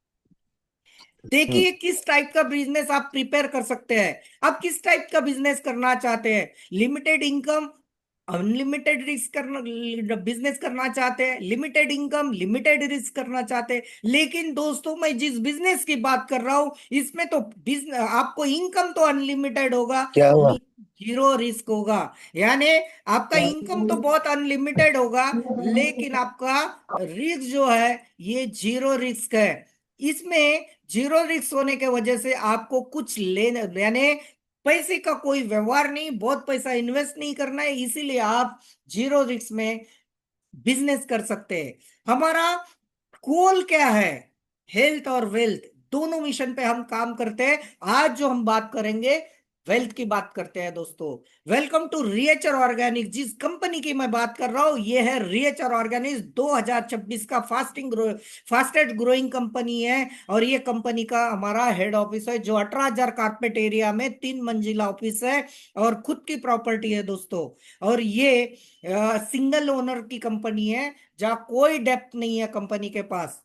Speaker 3: देखिए किस टाइप का बिजनेस आप प्रिपेयर कर सकते हैं। आप किस टाइप का बिजनेस करना चाहते हैं? लिमिटेड इनकम, अनलिमिटेड रिस्क करना बिजनेस करना चाहते हैं, लिमिटेड इनकम लिमिटेड रिस्क करना चाहते हैं। लेकिन दोस्तों, मैं जिस बिजनेस की बात कर रहा हूं, इसमें तो बिजनेस आपको इनकम तो अनलिमिटेड होगा,
Speaker 4: क्या हुआ?
Speaker 3: जीरो रिस्क होगा। यानी आपका इनकम तो बहुत अनलिमिटेड होगा, लेकिन आपका रिस्क जो है ये जीरो रिस्क है। इसमें जीरो रिस्क होने के वजह से आपको कुछ लेने, यानी पैसे का कोई व्यवहार नहीं, बहुत पैसा इन्वेस्ट नहीं करना है, इसीलिए आप जीरो रिस्क में बिजनेस कर सकते हैं। हमारा गोल क्या है? हेल्थ और वेल्थ दोनों मिशन पे हम काम करते हैं। आज जो हम बात करेंगे, वेल्थ की बात करते हैं दोस्तों। Welcome to Riechar Organic. जिस कंपनी की मैं बात कर रहा हूं, ये है रिएचर ऑर्गेनिक, 2026 का फास्टेस्ट ग्रोइंग कंपनी है। और ये कंपनी का हमारा हेड ऑफिस है, जो 18,000 कारपेट एरिया में 3 मंजिला ऑफिस है, और खुद की प्रॉपर्टी है दोस्तों। और ये सिंगल ओनर की कंपनी है, जहां कोई डेप्थ नहीं है कंपनी के पास।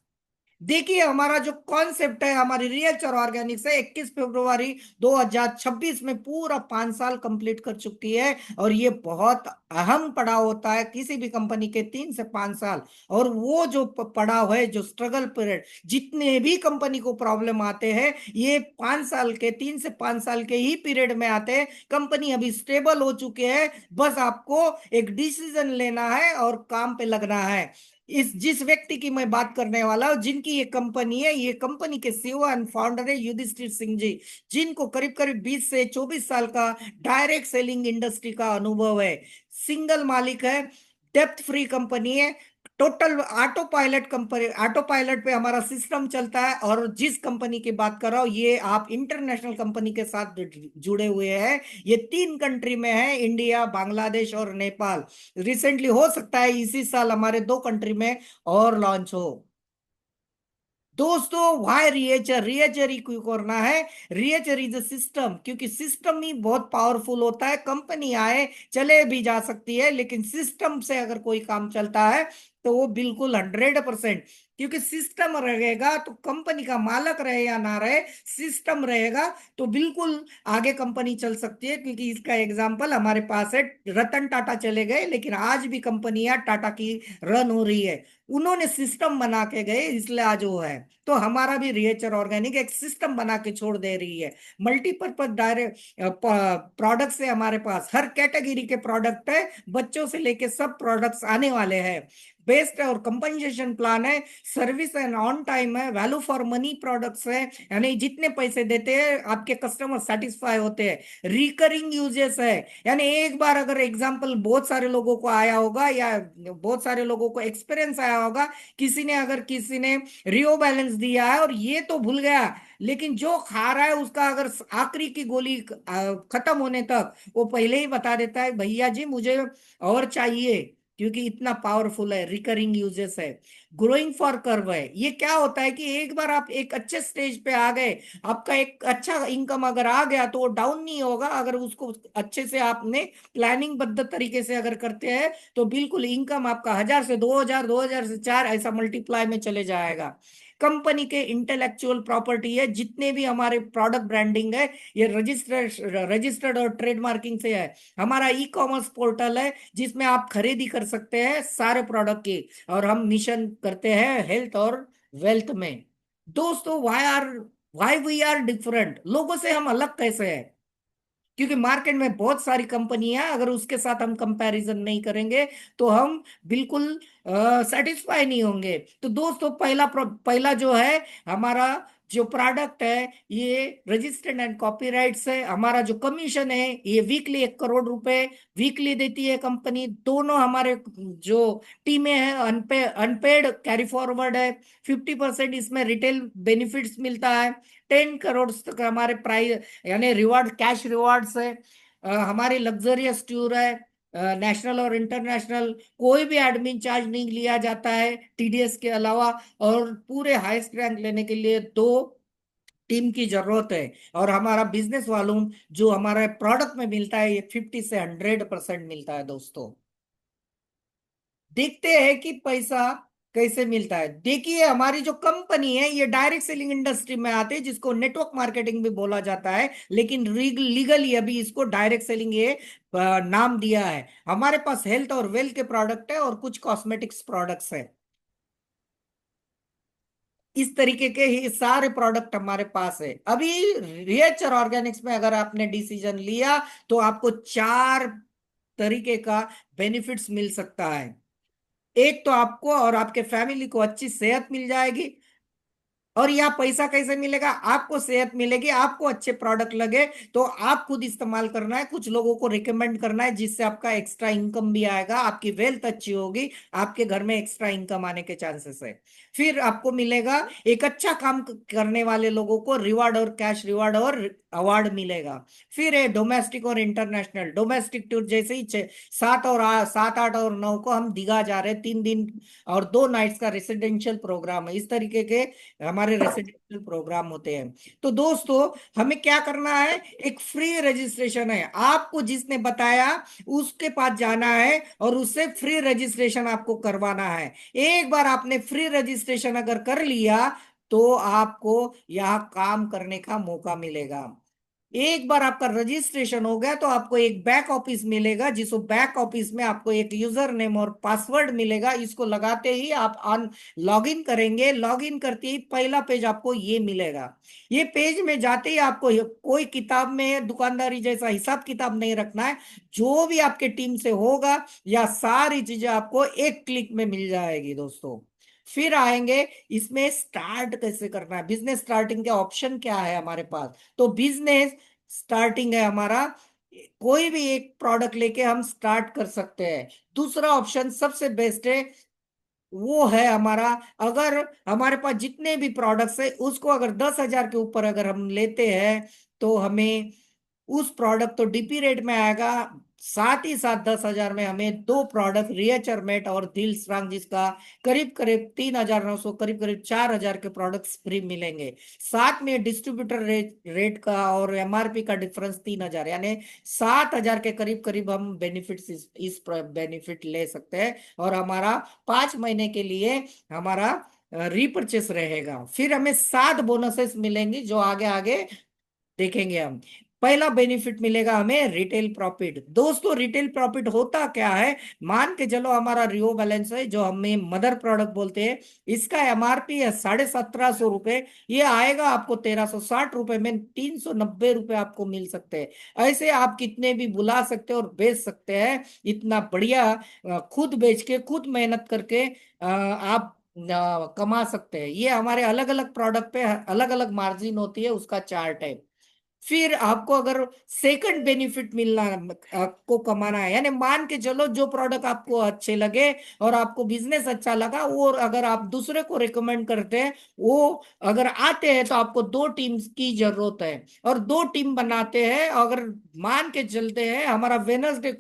Speaker 3: देखिए हमारा जो कॉन्सेप्ट है, हमारी रियल्चर ऑर्गेनिक्स है, 21 फरवरी 2026 में पूरा 5 साल कंप्लीट कर चुकी है। और ये बहुत अहम पड़ाव होता है किसी भी कंपनी के, 3 से 5 साल। और वो जो पड़ाव है, जो स्ट्रगल पीरियड, जितने भी कंपनी को प्रॉब्लम आते हैं, ये 5 साल के, 3 से 5 साल के ही पीरियड में आते हैं। कंपनी अभी स्टेबल हो चुके हैं, बस आपको एक डिसीजन लेना है और काम पे लगना है। इस जिस व्यक्ति की मैं बात करने वाला हूं, जिनकी ये कंपनी है, ये कंपनी के सीईओ एंड फाउंडर है युधिष्ठिर सिंह जी, जिनको करीब करीब 20 से 24 साल का डायरेक्ट सेलिंग इंडस्ट्री का अनुभव है। सिंगल मालिक है, डेप्थ फ्री कंपनी है, total auto pilot company, auto pilot पे हमारा सिस्टम चलता है। और जिस कंपनी की बात कर रहा हूँ, ये आप इंटरनेशनल कंपनी के साथ जुड़े हुए हैं। ये 3 कंट्री में है, इंडिया, बांग्लादेश और नेपाल। रिसेंटली हो सकता है इसी साल हमारे 2 कंट्री में और लॉन्च हो। दोस्तों, वाई रिएचर, रिएचर ही क्यों करना है? रिएचर इज अ सिस्टम, क्योंकि सिस्टम ही बहुत पावरफुल होता है। कंपनी आए चले भी जा सकती है, लेकिन सिस्टम से अगर कोई काम चलता है तो वो बिल्कुल 100%, क्योंकि सिस्टम रहेगा तो कंपनी का मालक रहे या ना रहे, सिस्टम रहेगा तो बिल्कुल आगे कंपनी चल सकती है। क्योंकि इसका एग्जांपल हमारे पास है, रतन टाटा चले गए लेकिन आज भी कंपनियां टाटा की रन हो रही है। उन्होंने सिस्टम बना के गए, इसलिए आज वो है। तो हमारा भी रिएचर ऑर्गेनिक एक सिस्टम बना के छोड़ दे रही है। मल्टीपर्पज डायरेक्ट प्रोडक्ट्स है हमारे पास, हर कैटेगरी के प्रोडक्ट है, बच्चों से लेके सब प्रोडक्ट्स आने वाले हैं। बेस्ट और कंपनसेशन प्लान है, सर्विस एंड ऑन टाइम है, वैल्यू फॉर मनी प्रोडक्ट्स है, यानी जितने पैसे देते हैं आपके कस्टमर सेटिस्फाई होते हैं। रिकरिंग यूजेस है, यानी एक बार अगर एग्जांपल बहुत सारे लोगों को आया होगा या बहुत सारे लोगों को एक्सपीरियंस आया होगा, किसी ने रियो बैलेंस दिया है और ये तो भूल गया, लेकिन जो खा रहा है उसका अगर आखिरी की गोली खत्म होने तक वो पहले ही बता देता है, भैया जी मुझे और चाहिए, क्योंकि इतना पावरफुल है। रिकरिंग यूजेस है, ग्रोइंग फॉर कर्व है। ये क्या होता है कि एक बार आप एक अच्छे स्टेज पे आ गए, आपका एक अच्छा इनकम अगर आ गया तो वो डाउन नहीं होगा। अगर उसको अच्छे से आपने प्लानिंग बद्ध तरीके से अगर करते हैं तो बिल्कुल इनकम आपका 1000 से 2000, 2000 से 4 ऐसा मल्टीप्लाई में चले जाएगा। कंपनी के इंटेलेक्चुअल प्रॉपर्टी है, जितने भी हमारे प्रोडक्ट ब्रांडिंग है ये रजिस्टर्ड और ट्रेडमार्किंग से है। हमारा ई कॉमर्स पोर्टल है जिसमें आप खरीदी कर सकते हैं सारे प्रोडक्ट की। और हम मिशन करते हैं हेल्थ और वेल्थ में। दोस्तों, वाई वी आर डिफरेंट, लोगों से हम अलग कैसे हैं? क्योंकि मार्केट में बहुत सारी कंपनियां, अगर उसके साथ हम कंपैरिजन नहीं करेंगे तो हम बिल्कुल सेटिस्फाई नहीं होंगे। तो दोस्तों, पहला जो है हमारा जो प्रोडक्ट है ये रजिस्टर्ड एंड कॉपीराइट्स है। हमारा जो कमीशन है ये वीकली 1 करोड़ रुपए वीकली देती है कंपनी। दोनों हमारे जो टीमें हैं अनपेड कैरी फॉरवर्ड है। 50% इसमें रिटेल बेनिफिट्स मिलता है। 10 करोड़ तक हमारे प्राइस यानी रिवार्ड, कैश रिवार्ड्स है। हमारी लग्जरियस टूर है, नेशनल और इंटरनेशनल। कोई भी एडमिन चार्ज नहीं लिया जाता है टीडीएस के अलावा। और पूरे हाईएस्ट रैंक लेने के लिए 2 टीम की जरूरत है। और हमारा बिजनेस वॉल्यूम जो हमारे प्रोडक्ट में मिलता है ये 50 से 100% मिलता है। दोस्तों, देखते हैं कि पैसा कैसे मिलता है। देखिए, हमारी जो कंपनी है ये डायरेक्ट सेलिंग इंडस्ट्री में आते हैं, जिसको नेटवर्क मार्केटिंग भी बोला जाता है, लेकिन लीगली अभी इसको डायरेक्ट सेलिंग ये नाम दिया है। हमारे पास हेल्थ और वेल्थ के प्रोडक्ट है और कुछ कॉस्मेटिक्स प्रोडक्ट्स है। इस तरीके के ही सारे प्रोडक्ट हमारे पास है। अभी रिएचर ऑर्गेनिक्स में अगर आपने डिसीजन लिया तो आपको 4 तरीके का बेनिफिट्स मिल सकता है। एक तो आपको और आपके फैमिली को अच्छी सेहत मिल जाएगी। और यह पैसा कैसे मिलेगा? आपको सेहत मिलेगी, आपको अच्छे प्रोडक्ट लगे तो आप खुद इस्तेमाल करना है, कुछ लोगों को रिकमेंड करना है, जिससे आपका एक्स्ट्रा इनकम भी आएगा, आपकी वेल्थ अच्छी होगी, आपके घर में एक्स्ट्रा इनकम आने के चांसेस है। फिर आपको मिलेगा एक अच्छा काम करने वाले लोगों को रिवार्ड और कैश रिवार्ड और अवार्ड मिलेगा। फिर है डोमेस्टिक और इंटरनेशनल। डोमेस्टिक टूर जैसे ही 7, 8 और 9 को हम दीघा जा रहे हैं, 3 दिन और 2 नाइट्स का रेसिडेंशियल प्रोग्राम है। इस तरीके के हमारे रेसिडेंशियल प्रोग्राम होते हैं। तो दोस्तों, हमें क्या करना है? एक फ्री रजिस्ट्रेशन है, आपको जिसने बताया उसके पास जाना है और उससे फ्री रजिस्ट्रेशन आपको करवाना है। एक बार आपने फ्री रजिस्ट्रेशन अगर कर लिया तो आपको यहाँ काम करने का मौका मिलेगा। एक बार आपका रजिस्ट्रेशन हो गया तो आपको एक बैक ऑफिस मिलेगा, जिसको बैक ऑफिस में आपको एक यूजर नेम और पासवर्ड मिलेगा। इसको लगाते ही आप ऑन लॉग इन करेंगे, लॉग इन करते ही पहला पेज आपको ये मिलेगा। ये पेज में जाते ही आपको कोई किताब में दुकानदारी जैसा हिसाब किताब नहीं रखना है। जो भी आपके टीम से होगा या सारी चीजें आपको एक क्लिक में मिल जाएगी। दोस्तों, फिर आएंगे इसमें स्टार्ट कैसे करना है, बिजनेस स्टार्टिंग के ऑप्शन क्या है हमारे पास। तो बिजनेस स्टार्टिंग है हमारा, कोई भी एक प्रोडक्ट लेके हम स्टार्ट कर सकते हैं। दूसरा ऑप्शन सबसे बेस्ट है, वो है हमारा। अगर हमारे पास जितने भी प्रोडक्ट्स है उसको अगर 10,000 के ऊपर अगर हम लेते हैं तो हमें उस प्रोडक्ट तो डीपी रेट में आएगा। साथ ही साथ 10,000 में हमें दो प्रोडक्ट रिएचर मेट और दिल स्ट्रांग जिसका करीब करीब 3,900 करीब करीब 4,000 के प्रोडक्ट्स फ्री मिलेंगे। साथ में डिस्ट्रीब्यूटर रेट का और एमआरपी का डिफरेंस 3,000 यानी 7,000 के करीब करीब हम बेनिफिट्स इस बेनिफिट ले सकते हैं। और हमारा 5 महीने के लिए हमारा रीपरचेस रहेगा। फिर हमें 7 बोनसेस मिलेंगी जो आगे आगे देखेंगे हम। पहला बेनिफिट मिलेगा हमें रिटेल प्रॉफिट। दोस्तों रिटेल प्रॉफिट होता क्या है, मान के चलो हमारा रियो बैलेंस है जो हमें मदर प्रोडक्ट बोलते हैं, इसका एमआरपी है 1750 रुपए, ये आएगा आपको 1360 रुपए में, 390 रुपए आपको मिल सकते हैं। ऐसे आप कितने भी बुला सकते हैं और बेच सकते हैं। इतना बढ़िया खुद बेच के खुद मेहनत करके आप कमा सकते हैं। ये हमारे अलग अलग प्रोडक्ट पे अलग अलग मार्जिन होती है, उसका चार्ट है। फिर आपको अगर सेकंड बेनिफिट मिलना आपको कमाना है, यानी मान के चलो जो प्रोडक्ट आपको अच्छे लगे और आपको बिजनेस अच्छा लगा, वो अगर आप दूसरे को रिकमेंड करते हैं, वो अगर आते हैं तो आपको 2 टीम्स की जरूरत है और 2 टीम बनाते हैं। अगर मान के चलते हैं हमारा वेनसडे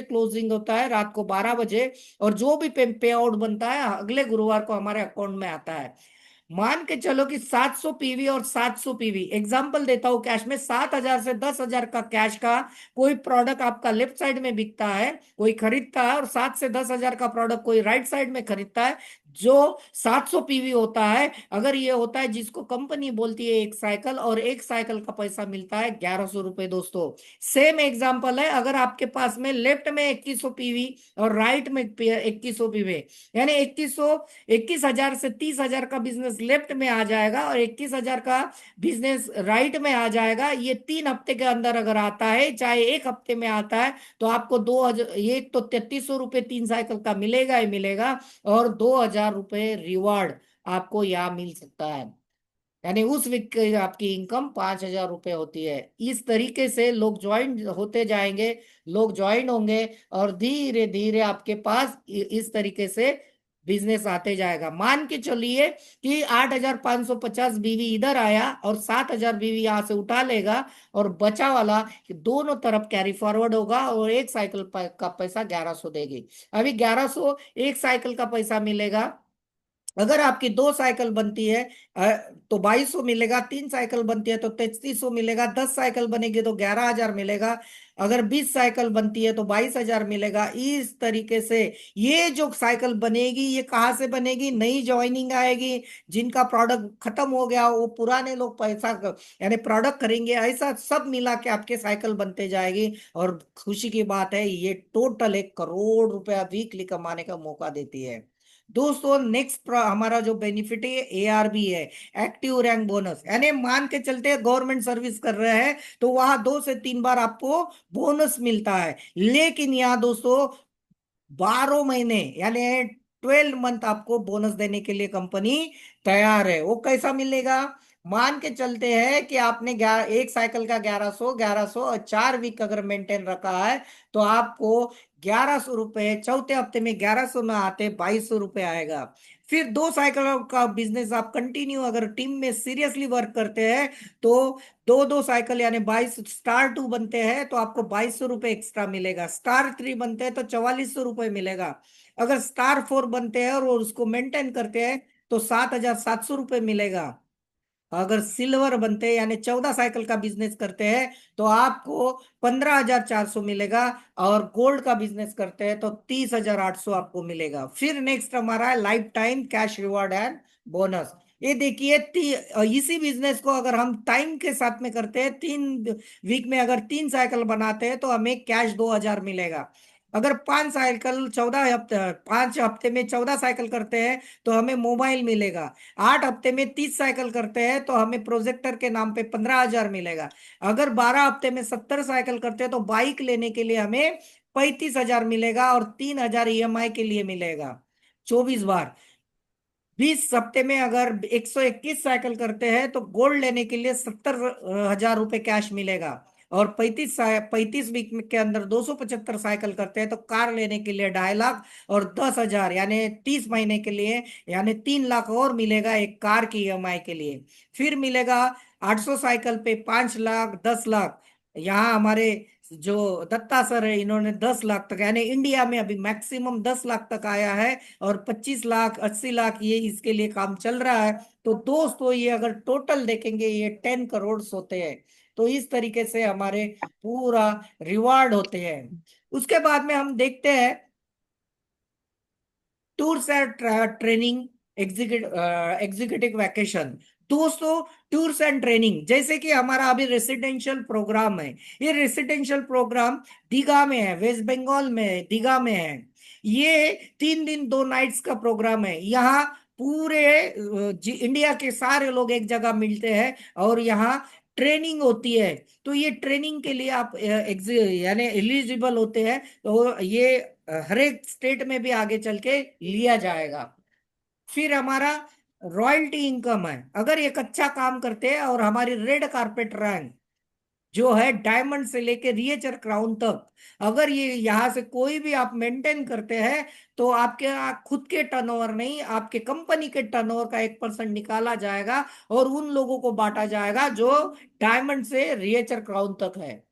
Speaker 3: क्लोजिंग होता है रात को 12 बजे, और जो भी पे आउट बनता है अगले गुरुवार को हमारे अकाउंट में आता है। मान के चलो कि 700 पीवी और 700 पीवी, एग्जांपल देता हूं, कैश में 7,000 से 10,000 का कैश का कोई प्रोडक्ट आपका लेफ्ट साइड में बिकता है, कोई खरीदता है, और 7 से 10,000 का प्रोडक्ट कोई राइट साइड में खरीदता है। जो 700 पीवी होता है, अगर ये होता है जिसको कंपनी बोलती है एक साइकिल, और एक साइकिल का पैसा मिलता है 1,100 रुपए। दोस्तों सेम एग्जाम्पल है, अगर आपके पास में लेफ्ट में 2,100 पीवी और राइट में 2,100 पीवी, यानी 21,000 से 30,000 का बिजनेस लेफ्ट में आ जाएगा और 21,000 का बिजनेस राइट में आ जाएगा। ये 3 हफ्ते के अंदर अगर आता है, चाहे एक हफ्ते में आता है, तो आपको 2,000, ये तो 3,300 रुपये 3 साइकिल का मिलेगा ही मिलेगा, और 2,000 रुपये रिवार्ड आपको यहाँ मिल सकता है। यानी उस वीक की आपकी इनकम 5,000 रुपये होती है। इस तरीके से लोग ज्वाइन होते जाएंगे, लोग ज्वाइन होंगे, और धीरे धीरे आपके पास इस तरीके से बिजनेस आते जाएगा। मान के चलिए कि 8,550 बीवी इधर आया और 7,000 बीवी यहां से उठा लेगा, और बचा वाला कि दोनों तरफ कैरी फॉरवर्ड होगा, और एक साइकिल का पैसा 1,100 देगी। अभी 1,100 एक साइकिल का पैसा मिलेगा। अगर आपकी 2 साइकिल बनती है तो 2,200 मिलेगा, 3 साइकिल बनती है तो 3,300 मिलेगा, 10 साइकिल बनेगी तो 11,000 मिलेगा, अगर 20 साइकिल बनती है तो 22,000 मिलेगा। इस तरीके से ये जो साइकिल बनेगी, ये कहाँ से बनेगी, नई ज्वाइनिंग आएगी, जिनका प्रोडक्ट खत्म हो गया वो पुराने लोग पैसा यानी प्रोडक्ट करेंगे, ऐसा सब मिला के आपके साइकिल बनते जाएगी। और खुशी की बात है, ये टोटल 1 करोड़ रुपया वीकली कमाने का मौका देती है। दोस्तों नेक्स्ट हमारा जो बेनिफिट है एआरबी है, एक्टिव रैंक बोनस। यानी मान के चलते हैं गवर्नमेंट सर्विस कर रहे हैं तो वहां 2 से 3 बार आपको बोनस मिलता है, लेकिन यहाँ दोस्तों 12 महीने यानी 12 मंथ आपको बोनस देने के लिए कंपनी तैयार है। वो कैसा मिलेगा, मान के चलते हैं कि आपने एक साइकिल का 1,100 और 4 वीक अगर मेंटेन रखा है, तो आपको 1,100 रुपये, चौथे हफ्ते में 1,100 में आते 2,200 रुपये आएगा। फिर 2 साइकिल का बिजनेस आप कंटिन्यू अगर टीम में सीरियसली वर्क करते हैं, तो 2 2 साइकिल यानी 22 स्टार 2 बनते हैं तो आपको 2,200 रुपये एक्स्ट्रा मिलेगा, स्टार 3 बनते हैं तो 4,400 रुपये मिलेगा, अगर स्टार 4 बनते हैं और वो उसको मेंटेन करते हैं तो 7,700 रुपये मिलेगा, अगर सिल्वर बनते हैं यानी 14 साइकिल का बिजनेस करते हैं तो आपको 15,400 मिलेगा, और गोल्ड का बिजनेस करते हैं तो 30,800 आपको मिलेगा। फिर नेक्स्ट हमारा है life time cash reward and bonus. ये देखिए इसी बिजनेस को अगर हम टाइम के साथ में करते हैं, 3 वीक में अगर 3 साइकिल बनाते हैं तो हमें कैश 2,000 मिलेगा। अगर 5 साइकिल 14 हफ्ते, 5 हफ्ते में 14 साइकिल करते हैं तो हमें मोबाइल मिलेगा। 8 हफ्ते में 30 साइकिल करते हैं तो हमें प्रोजेक्टर के नाम पे 15,000 मिलेगा। अगर 12 हफ्ते में 70 साइकिल करते हैं तो बाइक लेने के लिए हमें 35,000 मिलेगा, और 3,000 ईएमआई के लिए मिलेगा 24 बार। 20 हफ्ते में अगर 121 साइकिल करते हैं तो गोल्ड लेने के लिए 70,000 रुपए कैश मिलेगा। और 35 वीक के अंदर 275 साइकिल करते हैं तो कार लेने के लिए 2.5 लाख और 10,000 यानी 30 महीने के लिए यानी 3 लाख और मिलेगा एक कार की ईएमआई के लिए। फिर मिलेगा 800 साइकिल पे 5 लाख 10 लाख। यहाँ हमारे जो दत्ता सर है इन्होंने 10 लाख तक यानी इंडिया में अभी मैक्सिमम 10 लाख तक आया है और 25 लाख 80 लाख ये इसके लिए काम चल रहा है। तो दोस्तों ये अगर टोटल देखेंगे ये 10 करोड़ होते हैं। तो इस तरीके से हमारे पूरा रिवार्ड होते हैं। उसके बाद में हम देखते हैं tours and training executive vacation. दोस्तों टूर्स एंड ट्रेनिंग जैसे कि हमारा अभी रेसिडेंशियल प्रोग्राम है। ये रेसिडेंशियल प्रोग्राम दीघा में है, वेस्ट बंगाल में है, दीघा में है। ये 3 दिन 2 नाइट्स का प्रोग्राम है। यहाँ पूरे इंडिया के सारे लोग एक जगह मिलते हैं और यहाँ ट्रेनिंग होती है। तो ये ट्रेनिंग के लिए आप यानी एलिजिबल होते हैं। तो ये हर एक स्टेट में भी आगे चल के लिया जाएगा। फिर हमारा रॉयल्टी इनकम है। अगर एक अच्छा काम करते हैं और हमारी रेड कारपेट रैंक जो है डायमंड से लेके रिएचर क्राउन तक अगर ये यहाँ से कोई भी आप मेंटेन करते हैं तो आपके खुद के टर्नओवर नहीं आपके कंपनी के टर्नओवर का 1% निकाला जाएगा और उन लोगों को बांटा जाएगा जो डायमंड से रिएचर क्राउन तक है।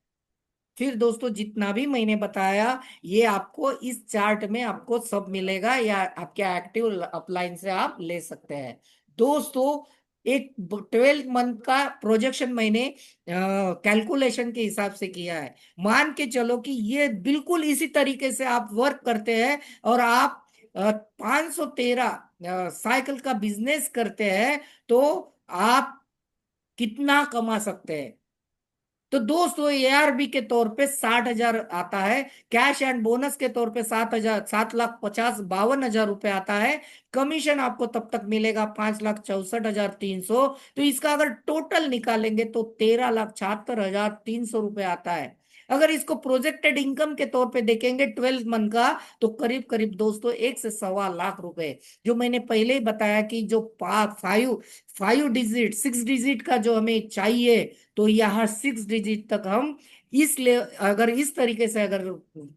Speaker 3: फिर दोस्तों जितना भी मैंने बताया ये आपको इस चार्ट में आपको सब मिलेगा या आपके एक्टिव अपलाइन से आप ले सकते हैं। दोस्तों एक 12 मंथ का प्रोजेक्शन मैंने कैलकुलेशन के हिसाब से किया है। मान के चलो कि ये बिल्कुल इसी तरीके से आप वर्क करते हैं और आप 513 साइकिल का बिजनेस करते हैं तो आप कितना कमा सकते हैं। तो दोस्तों एआरबी के तौर पे 60,000 आता है। कैश एंड बोनस के तौर पे 7,000 7,50,52,000 रुपए आता है। कमीशन आपको तब तक मिलेगा 5,64,300। तो इसका अगर टोटल निकालेंगे तो 13,76,300 रुपए आता है। अगर इसको प्रोजेक्टेड इनकम के तौर पे देखेंगे 12 मंथ का तो करीब करीब दोस्तों 1 से 1.25 लाख रुपए। जो मैंने पहले ही बताया कि जो 5 डिजिट 6 डिजिट का जो हमें चाहिए तो यहाँ 6 डिजिट तक हम इसलिए अगर इस तरीके से अगर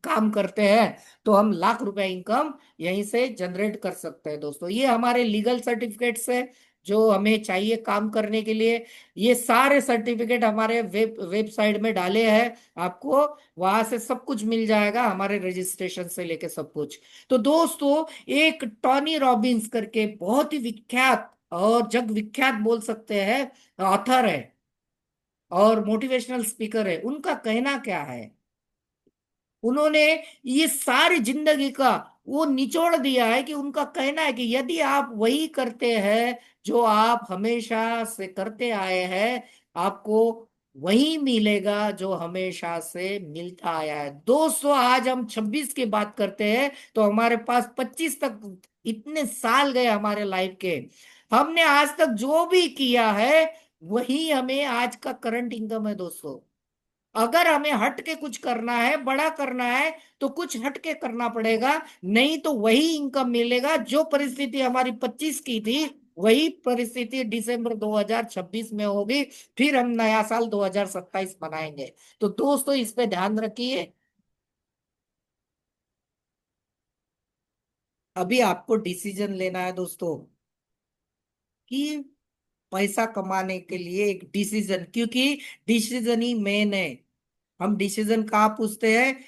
Speaker 3: काम करते हैं तो हम लाख रुपए इनकम यहीं से जनरेट कर सकते हैं। दोस्तों ये हमारे लीगल सर्टिफिकेट्स है जो हमें चाहिए काम करने के लिए। ये सारे सर्टिफिकेट हमारे वेबसाइट में डाले हैं। आपको वहां से सब कुछ मिल जाएगा हमारे रजिस्ट्रेशन से लेके सब कुछ। तो दोस्तों एक टॉनी रॉबिन्स करके बहुत ही विख्यात और जग विख्यात बोल सकते हैं ऑथर है और मोटिवेशनल स्पीकर है। उनका कहना क्या है उन्होंने ये सारी जिंदगी का वो निचोड़ दिया है कि उनका कहना है कि यदि आप वही करते हैं जो आप हमेशा से करते आए हैं आपको वही मिलेगा जो हमेशा से मिलता आया है। दोस्तों आज हम 26 की बात करते हैं तो हमारे पास 25 तक इतने साल गए हमारे लाइफ के। हमने आज तक जो भी किया है वही हमें आज का करंट इनकम है। दोस्तों अगर हमें हट के कुछ करना है बड़ा करना है तो कुछ हट के करना पड़ेगा। नहीं तो वही इनकम मिलेगा जो परिस्थिति हमारी 25 की थी वही परिस्थिति दिसंबर 2026 में होगी। फिर हम नया साल 2027 मनाएंगे। तो दोस्तों इस पे ध्यान रखिए। अभी आपको डिसीजन लेना है दोस्तों कि पैसा कमाने के लिए एक डिसीजन, क्योंकि डिसीजन ही मेन है। हम डिसीजन कहाँ पूछते हैं,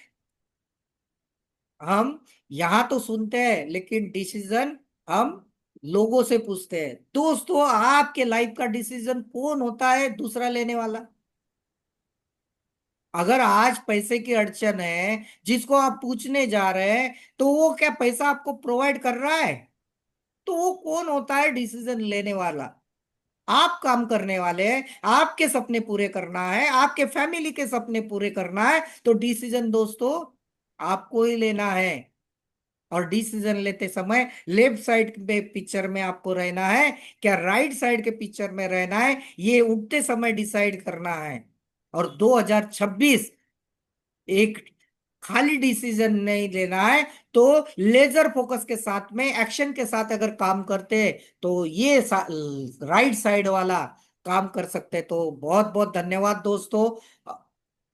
Speaker 3: हम यहाँ तो सुनते हैं लेकिन डिसीजन हम लोगों से पूछते हैं। दोस्तों आपके लाइफ का डिसीजन कौन होता है, दूसरा लेने वाला। अगर आज पैसे की अड़चन है जिसको आप पूछने जा रहे हैं तो वो क्या पैसा आपको प्रोवाइड कर रहा है, तो वो कौन होता है डिसीजन लेने वाला। आप काम करने वाले हैं, आपके सपने पूरे करना है, आपके फैमिली के सपने पूरे करना है तो डिसीजन दोस्तों आपको ही लेना है। और डिसीजन लेते समय लेफ्ट साइड पे पिक्चर में आपको रहना है क्या राइट साइड के पिक्चर में रहना है, ये उठते समय डिसाइड करना है। और 2026 एक खाली डिसीजन नहीं लेना है तो लेजर फोकस के साथ में एक्शन के साथ अगर काम करते हैं तो ये राइट साइड वाला काम कर सकते हैं। तो बहुत बहुत धन्यवाद दोस्तों।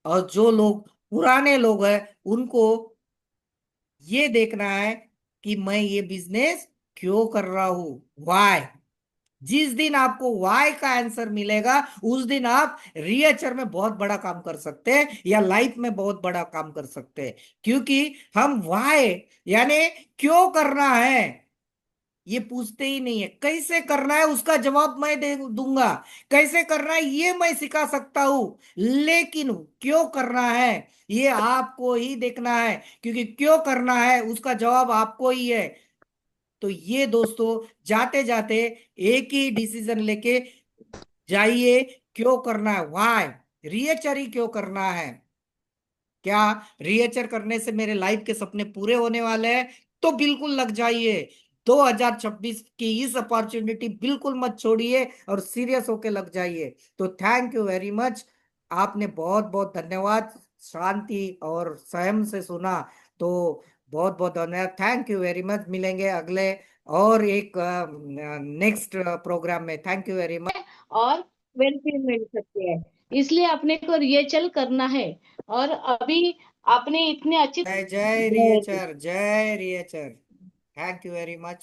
Speaker 3: और जो लोग पुराने लोग हैं उनको ये देखना है कि मैं ये बिजनेस क्यों कर रहा हूं, वाई। जिस दिन आपको वाई का आंसर मिलेगा उस दिन आप रिएचर में बहुत बड़ा काम कर सकते हैं या लाइफ में बहुत बड़ा काम कर सकते हैं। क्योंकि हम वाई यानी क्यों करना है ये पूछते ही नहीं है। कैसे करना है उसका जवाब मैं दे दूंगा, कैसे करना है ये मैं सिखा सकता हूं, लेकिन क्यों करना है ये आपको ही देखना है, क्योंकि क्यों करना है उसका जवाब आपको ही है। तो ये दोस्तों, जाते जाते एक ही डिसीजन लेके जाइए, क्यों करना है, वाई, रिएचर ही क्यों करना है। क्या रिएचर करने से मेरे लाइफ के सपने पूरे होने वाले हैं? तो बिल्कुल लग जाइए। 2026 की इस अपॉर्चुनिटी बिल्कुल मत छोड़िए और सीरियस होके लग जाइए। तो थैंक यू वेरी मच। आपने बहुत बहुत धन्यवाद, शांति और संयम से सुना। तो बहुत बहुत धन्यवाद, थैंक यू वेरी मच। मिलेंगे अगले और एक नेक्स्ट प्रोग्राम में। Thank you very much.
Speaker 2: और वेलफेयर मिल सकती है, इसलिए अपने को रिहर्सल करना है। और अभी आपने इतने अच्छे
Speaker 3: जय जय रिएचर, जय Riechar. Thank you very much.